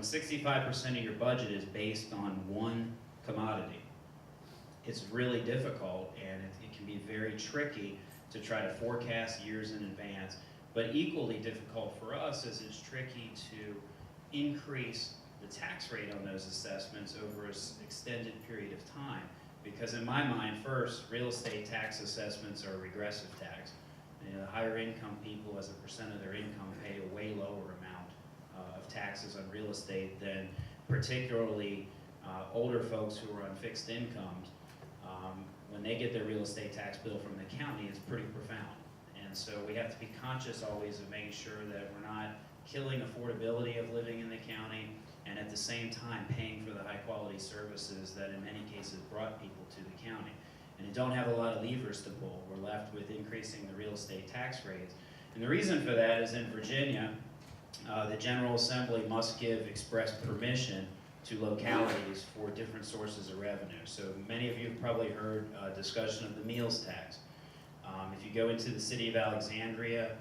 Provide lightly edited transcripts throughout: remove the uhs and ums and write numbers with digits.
65% of your budget is based on one commodity, it's really difficult, and it can be very tricky to try to forecast years in advance. But equally difficult for us is it's tricky to increase the tax rate on those assessments over an extended period of time. Because in my mind, first, real estate tax assessments are a regressive tax. You know, the higher income people, as a percent of their income, pay a way lower amount of taxes on real estate than particularly older folks who are on fixed incomes. When they get their real estate tax bill from the county, it's pretty profound. And so we have to be conscious always of making sure that we're not killing affordability of living in the county, and at the same time paying for the high quality services that in many cases brought people to the county. And you don't have a lot of levers to pull. We're left with increasing the real estate tax rates. And the reason for that is in Virginia, the General Assembly must give express permission to localities for different sources of revenue. So many of you have probably heard discussion of the meals tax. If you go into the city of Alexandria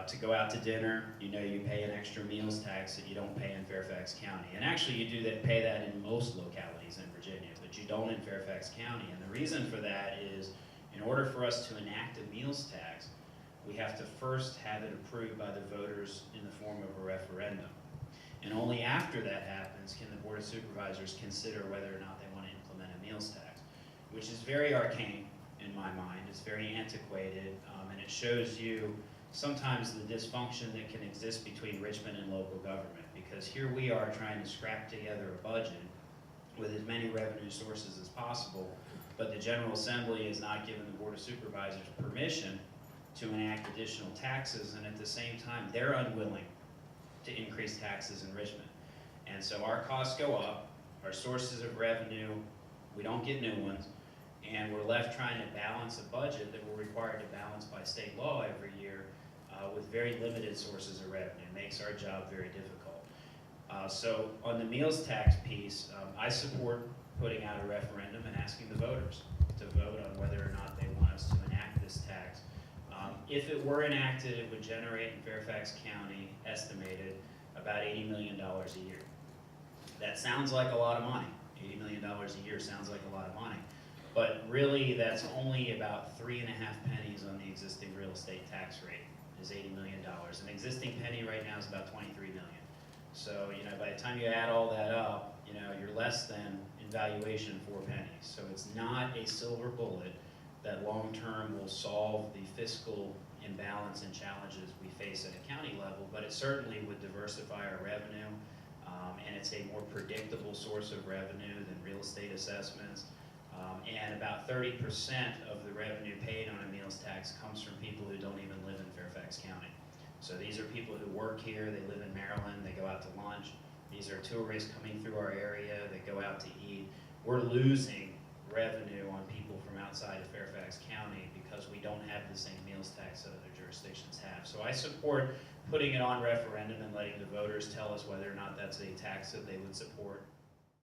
to go out to dinner, you know you pay an extra meals tax that you don't pay in Fairfax County. And actually you do pay that in most localities in Virginia, but you don't in Fairfax County. And the reason for that is, in order for us to enact a meals tax, we have to first have it approved by the voters in the form of a referendum. And only after that happens can the Board of Supervisors consider whether or not they want to implement a meals tax, which is very arcane in my mind. It's very antiquated, and it shows you sometimes the dysfunction that can exist between Richmond and local government, because here we are trying to scrap together a budget with as many revenue sources as possible, but the General Assembly is not giving the Board of Supervisors permission to enact additional taxes, and at the same time they're unwilling to increase taxes in Richmond. And so our costs go up, our sources of revenue, we don't get new ones, and we're left trying to balance a budget that we're required to balance by state law every year with very limited sources of revenue. It makes our job very difficult. So on the meals tax piece, I support putting out a referendum and asking the voters to vote on whether or not they want us to enact this tax. If it were enacted, it would generate in Fairfax County, estimated, about $80 million a year. That sounds like a lot of money. $80 million a year sounds like a lot of money. But really, that's only about 3.5 pennies on the existing real estate tax rate, is $80 million. An existing penny right now is about 23 million. So, you know, by the time you add all that up, you know, you're less than, in valuation, 4 pennies. So it's not a silver bullet that long-term will solve the fiscal imbalance and challenges we face at a county level, but it certainly would diversify our revenue, and it's a more predictable source of revenue than real estate assessments. And about 30% of the revenue paid on a meals tax comes from people who don't even live in Fairfax County. So these are people who work here, they live in Maryland, they go out to lunch. These are tourists coming through our area, they go out to eat. We're losing revenue on people from outside of Fairfax County because we don't have the same meals tax that other jurisdictions have. So I support putting it on referendum and letting the voters tell us whether or not that's a tax that they would support.